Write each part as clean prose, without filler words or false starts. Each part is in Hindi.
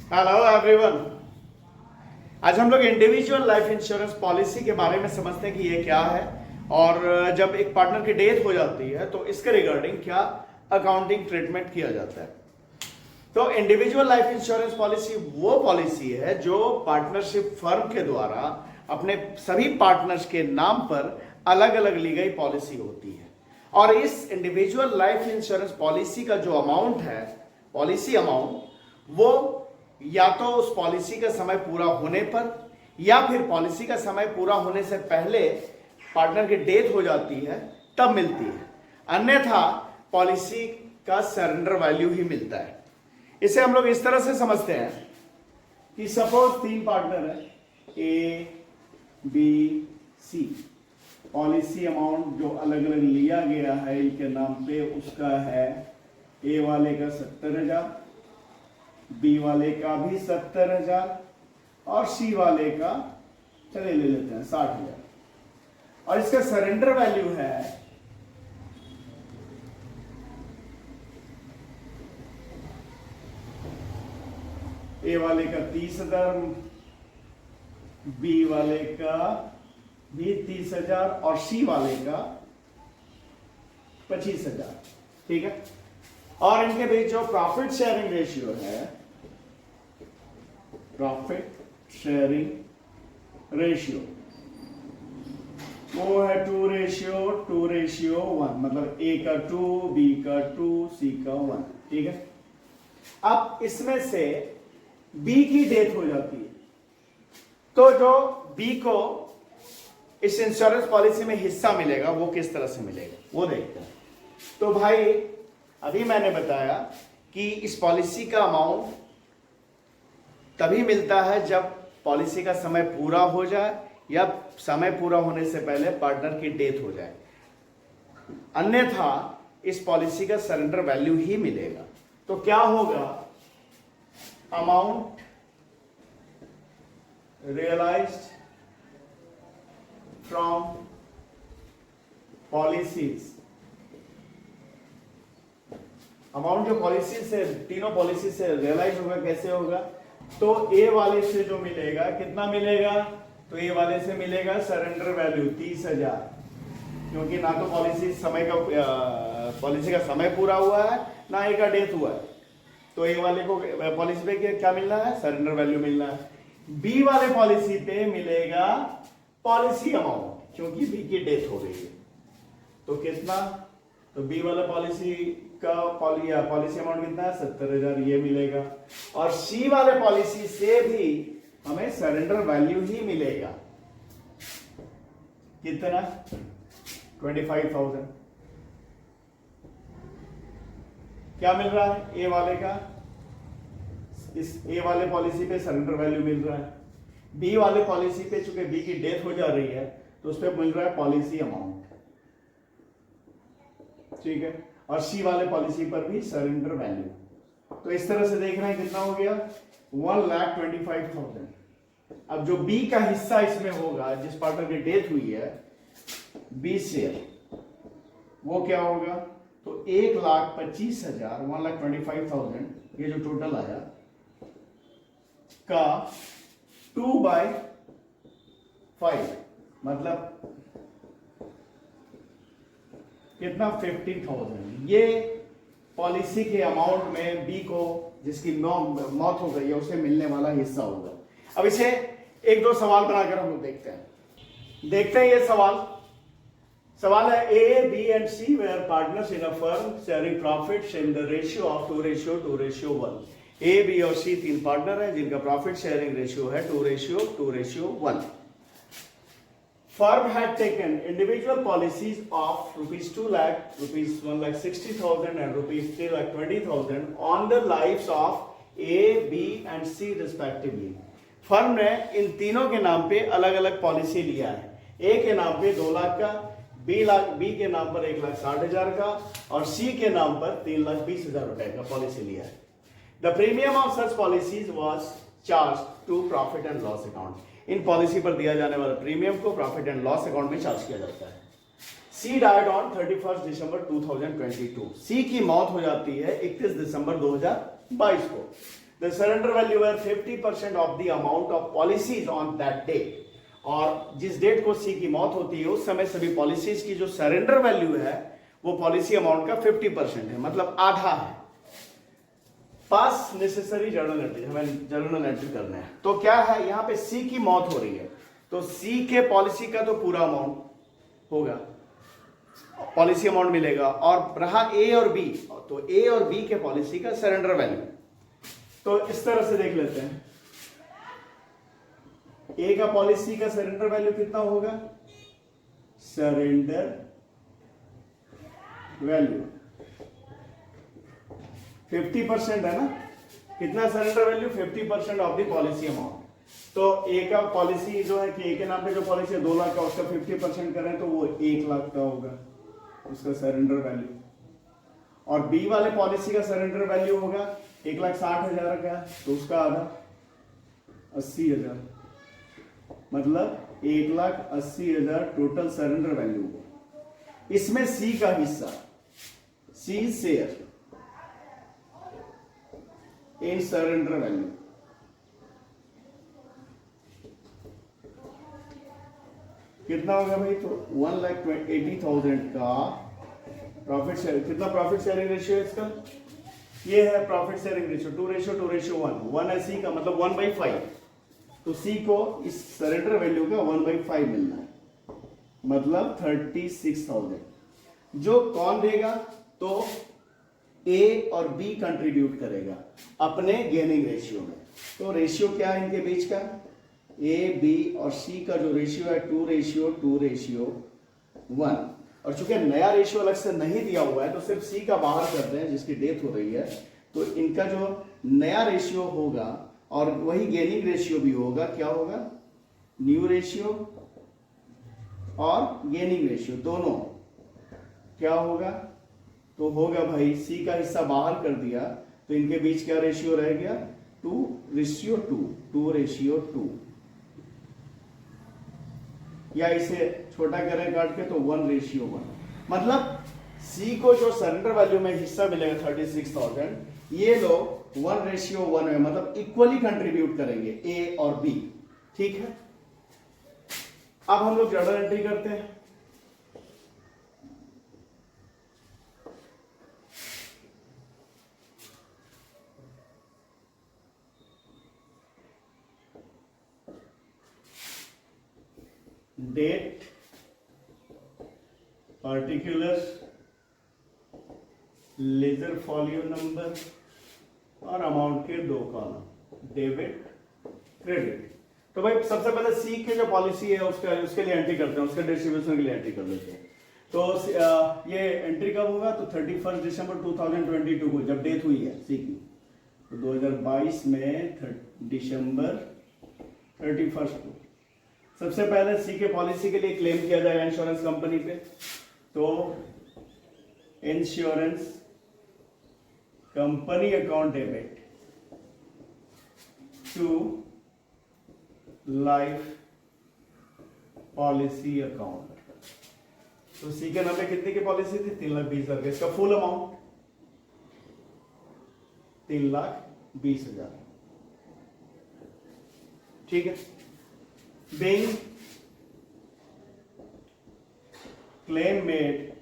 Hello everyone. आज हम लोग इंडिविजुअल लाइफ इंश्योरेंस पॉलिसी के बारे में समझते हैं कि ये क्या है और जब एक पार्टनर की डेथ हो जाती है तो इसके रिगार्डिंग क्या अकाउंटिंग ट्रीटमेंट किया जाता है। तो इंडिविजुअल लाइफ इंश्योरेंस पॉलिसी वो पॉलिसी है जो पार्टनरशिप फर्म के द्वारा अपने सभी पार्टनर्स के नाम पर अलग अलग ली गई पॉलिसी होती है। और इस इंडिविजुअल लाइफ इंश्योरेंस पॉलिसी का जो अमाउंट है, पॉलिसी अमाउंट, वो या तो उस पॉलिसी का समय पूरा होने पर या फिर पॉलिसी का समय पूरा होने से पहले पार्टनर की डेथ हो जाती है तब मिलती है, अन्यथा पॉलिसी का सरेंडर वैल्यू ही मिलता है। इसे हम लोग इस तरह से समझते हैं कि सपोज 3 पार्टनर है, A B C. Policy amount जो अलग अलग लिया गया है इनके नाम पे उसका है, ए वाले का 70,000, बी वाले का भी 70,000 और सी वाले का चले ले लेते हैं 60,000। और इसका सरेंडर वैल्यू है ए वाले का 30,000, बी वाले का भी 30,000 और सी वाले का 25,000। ठीक है। और इनके बीच जो प्रॉफिट शेयरिंग रेशियो है, प्रॉफिट शेयरिंग रेशियो, वो है 2:1, मतलब ए का 2, बी का 2, सी का 1। ठीक है। अब इसमें से बी की डेथ हो जाती है तो जो बी को इस इंश्योरेंस पॉलिसी में हिस्सा मिलेगा वो किस तरह से मिलेगा वो देखते हैं। तो भाई अभी मैंने बताया कि इस पॉलिसी का अमाउंट तभी मिलता है जब पॉलिसी का समय पूरा हो जाए या समय पूरा होने से पहले पार्टनर की डेथ हो जाए, अन्यथा इस पॉलिसी का सरेंडर वैल्यू ही मिलेगा। तो क्या होगा, amount realised from policies, amount जो पॉलिसी से, तीनों पॉलिसी से रियलाइज होगा, कैसे होगा, तो ए वाले से जो मिलेगा कितना मिलेगा, तो ए वाले से मिलेगा सरेंडर वैल्यू 30,000, क्योंकि ना तो पॉलिसी पॉलिसी का समय पूरा हुआ है ना ए का डेथ हुआ है, तो ए वाले को पॉलिसी पे क्या मिलना है, सरेंडर वैल्यू मिलना है। बी वाले पॉलिसी पे मिलेगा पॉलिसी अमाउंट, क्योंकि बी की डेथ हो गई है, तो कितना, तो बी वाला पॉलिसी का पॉलिसी अमाउंट कितना है, 70,000, ये मिलेगा। और सी वाले पॉलिसी से भी हमें सरेंडर वैल्यू ही मिलेगा, कितना, 25,000। क्या मिल रहा है, ए वाले का, इस ए वाले पॉलिसी पे सरेंडर वैल्यू मिल रहा है, बी वाले पॉलिसी पे चूंकि बी की डेथ हो जा रही है तो उस पर मिल रहा है पॉलिसी अमाउंट। ठीक है। और सी वाले पॉलिसी पर भी सरेंडर वैल्यू। तो इस तरह से देख रहे हैं कितना हो गया, 1,25,000। अब जो बी का हिस्सा इसमें होगा, जिस पार्टनर की डेथ हुई है, बी शेयर, वो क्या होगा, तो 1,25,000, 1,25,000, ये जो टोटल आया का 2/5, मतलब कितना, 15,000। ये पॉलिसी के अमाउंट में बी को, जिसकी मौत हो गई है, उसे मिलने वाला हिस्सा होगा। अब इसे 1-2 सवाल बनाकर हम लोग देखते हैं ये सवाल है, A B and C where partners in a firm sharing profits in the ratio of 2:1। A B और सी 3 पार्टनर हैं जिनका प्रॉफिट शेयरिंग रेशियो है 2:1। Firm had taken individual policies of rupees 2 lakh, rupees 1,60,000 and rupees 3,20,000 on the lives of A, B and C respectively. Firm ने इन तीनों के नाम पे अलग अलग पॉलिसी लिया है। ए के नाम पे 2 लाख का, बी के नाम पर 1,60,000 का और सी के नाम पर 3,20,000 रुपए का पॉलिसी लिया है। The premium of such policies was charge to profit and loss account. इन पॉलिसी पर दिया जाने वाला प्रीमियम को प्रॉफिट एंड लॉस अकाउंट में चार्ज किया जाता है। सी डाइड ऑन 31 दिसंबर 2022। सी की मौत हो जाती है 31 दिसंबर 2022 को। द सरेंडर वैल्यू है 50% of the amount of policies on that date. और जिस डेट को सी की मौत होती है उस समय सभी पॉलिसीज की जो सरेंडर वैल्यू है वो पॉलिसी अमाउंट का 50% है, मतलब आधा है। पास नेसेसरी जर्नल एंट्री, हमें जर्नल एंट्री करना है। तो क्या है, यहाँ पे सी की मौत हो रही है तो सी के पॉलिसी का तो पूरा अमाउंट होगा, पॉलिसी अमाउंट मिलेगा, और रहा ए और बी, तो ए और बी के पॉलिसी का सरेंडर वैल्यू। तो इस तरह से देख लेते हैं, ए का पॉलिसी का सरेंडर वैल्यू कितना होगा, सरेंडर वैल्यू 50% है ना, कितना surrender value 50% of the policy amount. तो ए का पॉलिसी जो है कि ए के नाम पे जो पॉलिसी है 2 लाख का, उसका 50% करें तो वो 1 लाख का होगा उसका सरेंडर वैल्यू, और बी वाले पॉलिसी का सरेंडर वैल्यू होगा 1,60,000 का, तो उसका आधा 80,000, मतलब 1,80,000 टोटल सरेंडर वैल्यू। इसमें सी का हिस्सा, C share in surrender value, कितना होगा भाई, तो 1,80,000 का प्रॉफिट शेयर। कितना प्रॉफिट शेयरिंग रेशियो है इसका, ये है प्रॉफिट शेयरिंग रेशियो 2:1 1 है सी का, मतलब 1/5। तो सी को इस सरेंडर वैल्यू का 1/5 मिलना है, मतलब 36,000। जो कौन देगा, तो ए और बी कंट्रीब्यूट करेगा अपने गेनिंग रेशियो में। तो रेशियो क्या है इनके बीच का, ए बी और सी का जो रेशियो है 2:1। और चूंकि नया रेशियो अलग से नहीं दिया हुआ है तो सिर्फ सी का बाहर करते हैं जिसकी डेथ हो रही है, तो इनका जो नया रेशियो होगा और वही गेनिंग रेशियो भी होगा, क्या होगा, न्यू रेशियो और गेनिंग रेशियो दोनों क्या होगा, तो होगा भाई सी का हिस्सा बाहर कर दिया तो इनके बीच क्या रेशियो रह गया, 2:2, या इसे छोटा करें काट के तो 1:1। मतलब सी को जो सरेंडर वैल्यू में हिस्सा मिलेगा 36,000, ये लोग 1:1 में, मतलब इक्वली कंट्रीब्यूट करेंगे ए और बी। ठीक है, अब हम लोग जर्नल एंट्री करते हैं। Date, particular, ledger folio number और अमाउंट के 2 कॉलम, डेबिट क्रेडिट। तो भाई सबसे पहले सी के जो पॉलिसी है उसके लिए एंट्री करते हैं, उसके डिस्ट्रीब्यूशन के लिए एंट्री कर लेते हैं। तो ये एंट्री कब होगा, तो 31 दिसंबर 2022 को जब डेथ हुई है सी की, तो 2022 में दिसंबर 31 को सबसे पहले सी के पॉलिसी के लिए क्लेम किया जाएगा इंश्योरेंस कंपनी पे। तो insurance company account debit to life policy account. तो सी के नाम पे कितने की पॉलिसी थी, 3,20,000। इसका फुल अमाउंट 3,20,000। ठीक है, being claim made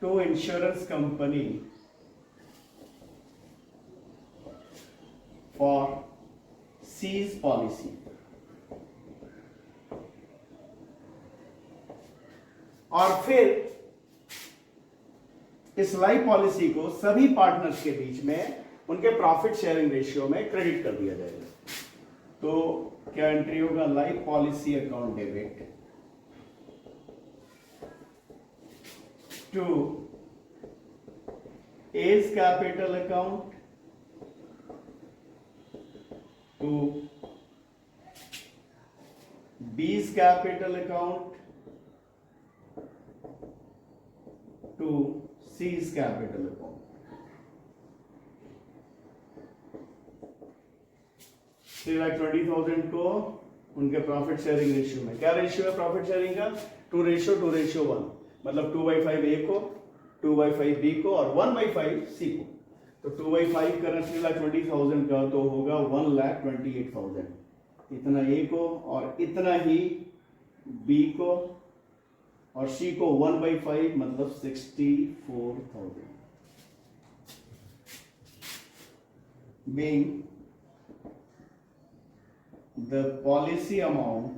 to insurance company for C's policy, और फिर इस लाइफ पॉलिसी को सभी पार्टनर्स के बीच में उनके प्रॉफिट शेयरिंग रेशियो में क्रेडिट कर दिया जाएगा। तो क्या एंट्री होगा, life policy account debit to A's capital account to B's capital account to C's capital account. 3,20,000 को उनके प्रॉफिट शेयरिंग रेशियो में, क्या रेशियो है प्रॉफिट शेयरिंग का, 2:1, मतलब 2/5 ए को, 2/5 बी को और 1/5 सी को। तो 2/5 करंटली 20,000 का तो होगा 1,28,000। इतना ए को और इतना ही बी को और सी को 1/5 मतलब 64,000 being the policy amount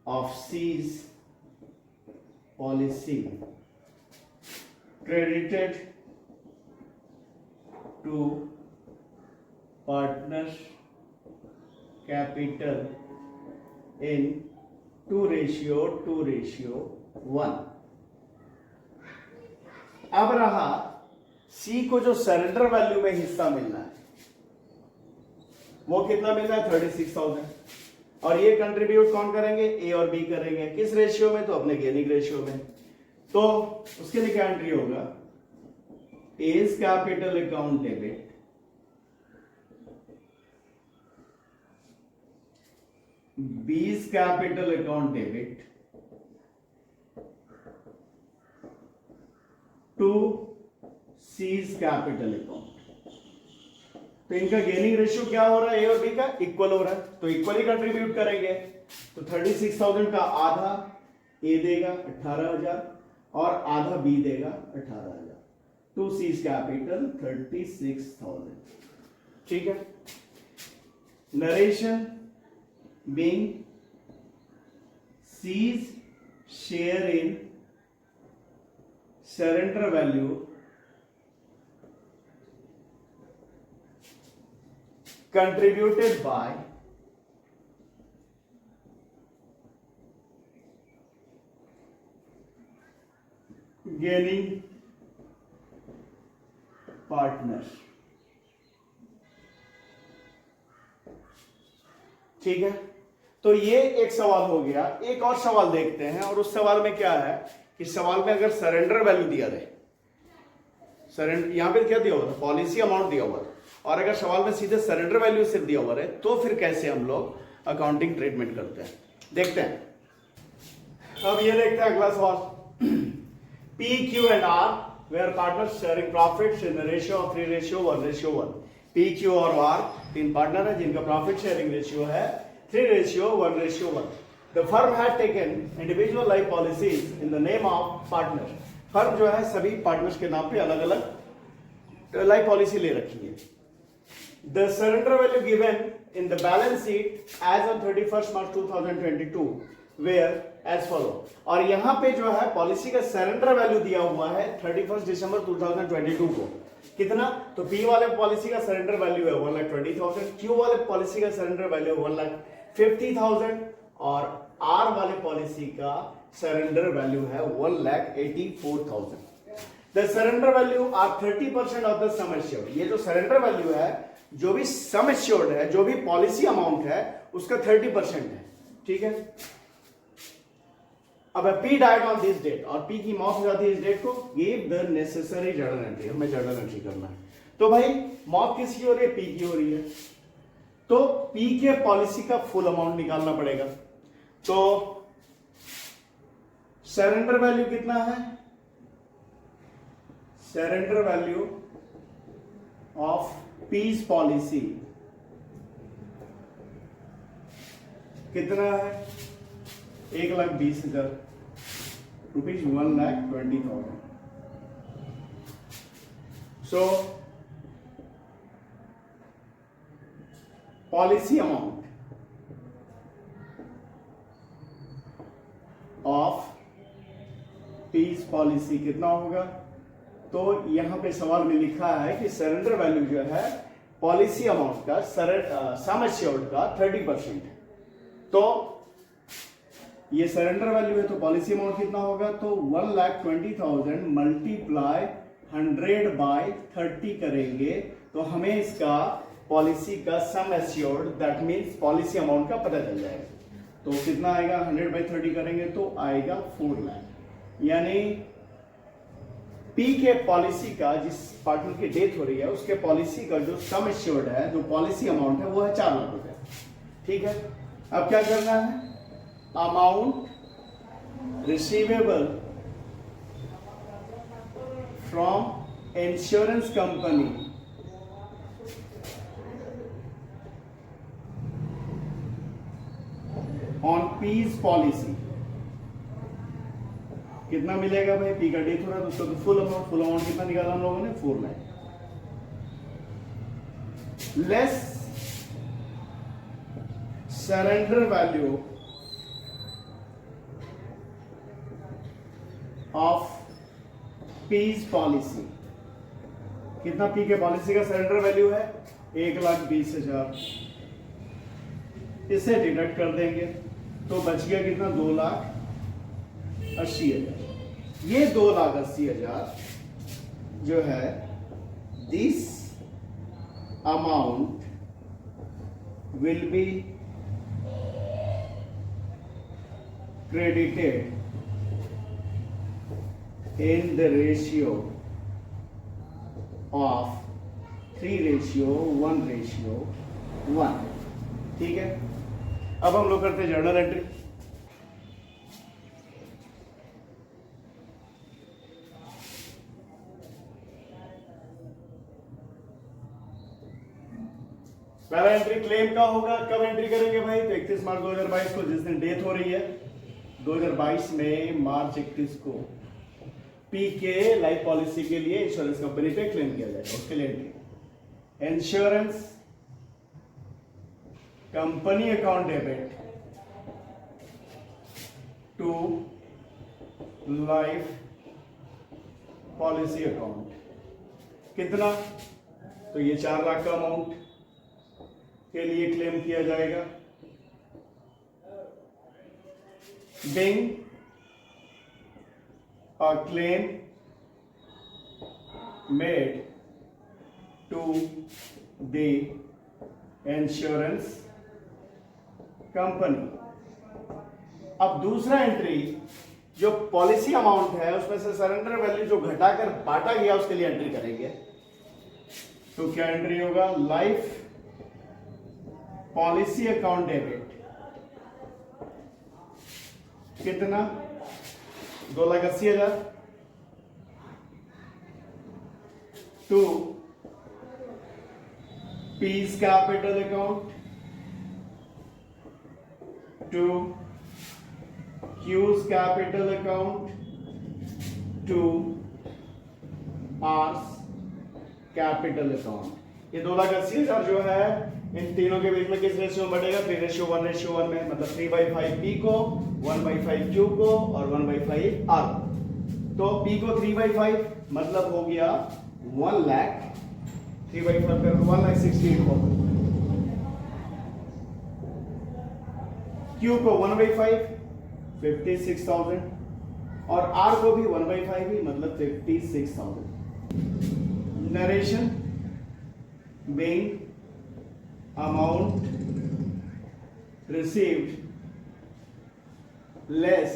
of C's policy credited to partners capital in 2:1। अब रहा सी को जो सरेंडर वैल्यू में हिस्सा मिलना है वो कितना मिलना है 36,000 और ये कंट्रीब्यूट कौन करेंगे ए और बी करेंगे किस रेशियो में तो अपने गेनिंग रेशियो में। तो उसके लिए क्या एंट्री होगा A's capital account debit B's capital account debit to C's capital account. तो इनका गेनिंग रेशियो क्या हो रहा है ए और बी का इक्वल हो रहा है तो इक्वली कंट्रीब्यूट करेंगे। तो 36,000 का आधा ए देगा 18,000 और आधा बी देगा 18,000 टू सीज कैपिटल 36,000। ठीक है। Narration being C's share in surrender value contributed by gaining partners। ठीक है। तो ये एक सवाल हो गया। एक और सवाल देखते हैं और उस सवाल में क्या है कि सवाल में अगर सरेंडर वैल्यू दिया रहे सरेंडर यहां पे क्या दिया हुआ था पॉलिसी अमाउंट दिया हुआ था और अगर सवाल में सीधे सरेंडर वैल्यू सिर्फ दिया हुआ है तो फिर कैसे हम लोग अकाउंटिंग ट्रीटमेंट करते हैं देखते हैं। अब ये देखते हैं अगला सवाल P Q and R where partners sharing profits in the ratio of 3:1:1। P Q और आर तीन पार्टनर है जिनका प्रॉफिट शेयरिंग रेशियो है 3:1:1। The firm had taken individual life policies in the name of partners। Firm जो है सभी पार्टनर्स के नाम पे अलग अलग लाइफ पॉलिसी ले रखी है। The surrender value given in the balance sheet as on 31st March 2022 were as follow। और यहाँ पे जो है पॉलिसी का सरेंडर वैल्यू दिया हुआ है 31 दिसंबर 2022 को कितना तो P वाले पॉलिसी का सरेंडर वैल्यू है 1,20,000 Q वाले पॉलिसी का सरेंडर वैल्यू 1,50,000 और आर वाले पॉलिसी का सरेंडर वैल्यू है 1,84,000। The surrender value are 30% of the sum assured. ये जो सरेंडर वैल्यू है जो भी सम एश्योर्ड है जो भी पॉलिसी अमाउंट है उसका 30% है। ठीक है। अब P died on this date और पी की मौत हो जाती है इस डेट को give the necessary journal entry. हमें जर्नल एंट्री करना है। तो भाई मौत किसकी हो रही है पी की हो रही है तो पी के पॉलिसी का फुल अमाउंट निकालना पड़ेगा। तो सरेंडर वैल्यू कितना है surrender value of peace policy कितना है 1,20,000 rupees 1,20,000। So policy amount of peace policy कितना होगा तो यहां पे सवाल में लिखा है कि सरेंडर वैल्यू जो है पॉलिसी अमाउंट का सम एश्योर्ड का 30% है। तो ये सरेंडर वैल्यू है तो पॉलिसी अमाउंट कितना होगा तो 1,20,000 मल्टीप्लाई 100/30 करेंगे तो हमें इसका पॉलिसी का sum assured that means policy amount का पता चल जाएगा। तो कितना आएगा 100/30 करेंगे तो आएगा 4 लाख। यानी पी के पॉलिसी का जिस पार्टनर की डेथ हो रही है उसके पॉलिसी का जो सम एश्योर्ड है जो पॉलिसी अमाउंट है वो है 4 लाख रुपए। ठीक है। अब क्या करना है amount receivable from insurance company on P's policy. कितना मिलेगा भाई, पी का डेथ हो रहा है तो उसका तो फुल अमाउंट कितना निकाला हम लोगों ने, 4 lakh less surrender value of peace policy. कितना पी के पॉलिसी का सरेंडर वैल्यू है, 1,20,000। इसे डिडक्ट कर देंगे तो बच गया कितना, 2,80,000। ये 2,80,000 जो है, this amount will be credited in the ratio of 3:1:1। ठीक है, अब हम लोग करते हैं जर्नल एंट्री। पहला एंट्री क्लेम का होगा, कब एंट्री करेंगे भाई, तो 31 मार्च 2022 को, जिस दिन डेथ हो रही है 2022 में मार्च 31 को पी के लाइफ पॉलिसी के लिए इंश्योरेंस कंपनी पे क्लेम किया जाएगा। उसके लिए entry, insurance company account debit to life policy account. कितना, तो ये 4 लाख का अमाउंट के लिए क्लेम किया जाएगा। Being a claim made to the insurance company। अब दूसरा एंट्री, जो पॉलिसी अमाउंट है उसमें से सरेंडर वैल्यू जो घटाकर बांटा गया उसके लिए एंट्री करेंगे। तो क्या एंट्री होगा, लाइफ पॉलिसी अकाउंट डेबिट। कितना, 2,80,000 to P's capital account to Q's capital account to R's capital account. ये 2,80,000 जो है इन तीनों के बीच में किस रेशियो में बढ़ेगा, 3:1:1 में, मतलब 3/5 पी को, 1/5 क्यू को और 1/5 आर। तो पी को 3/5 मतलब हो गया 1 लाख, 3/5 कर 1,68,000। क्यू को 1/5 56,000 और आर को भी 1/5 ही, मतलब 56,000। Narration, being amount received less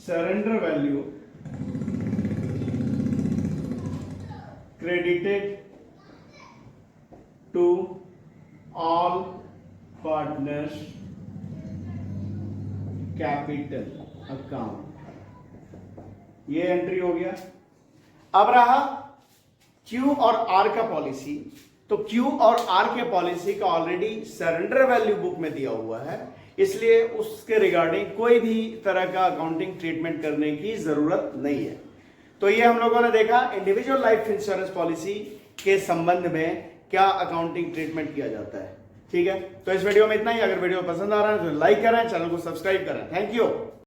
surrender value credited to all partners capital account। ये एंट्री हो गया। अब रहा क्यू और आर का पॉलिसी। तो क्यू और आर के पॉलिसी का ऑलरेडी सरेंडर वैल्यू बुक में दिया हुआ है, इसलिए उसके रिगार्डिंग कोई भी तरह का अकाउंटिंग ट्रीटमेंट करने की जरूरत नहीं है। तो ये हम लोगों ने देखा इंडिविजुअल लाइफ इंश्योरेंस पॉलिसी के संबंध में क्या अकाउंटिंग ट्रीटमेंट किया जाता है। ठीक है, तो इस वीडियो में इतना ही। अगर वीडियो पसंद आ रहा है तो लाइक करें, चैनल को सब्सक्राइब करें। Thank you.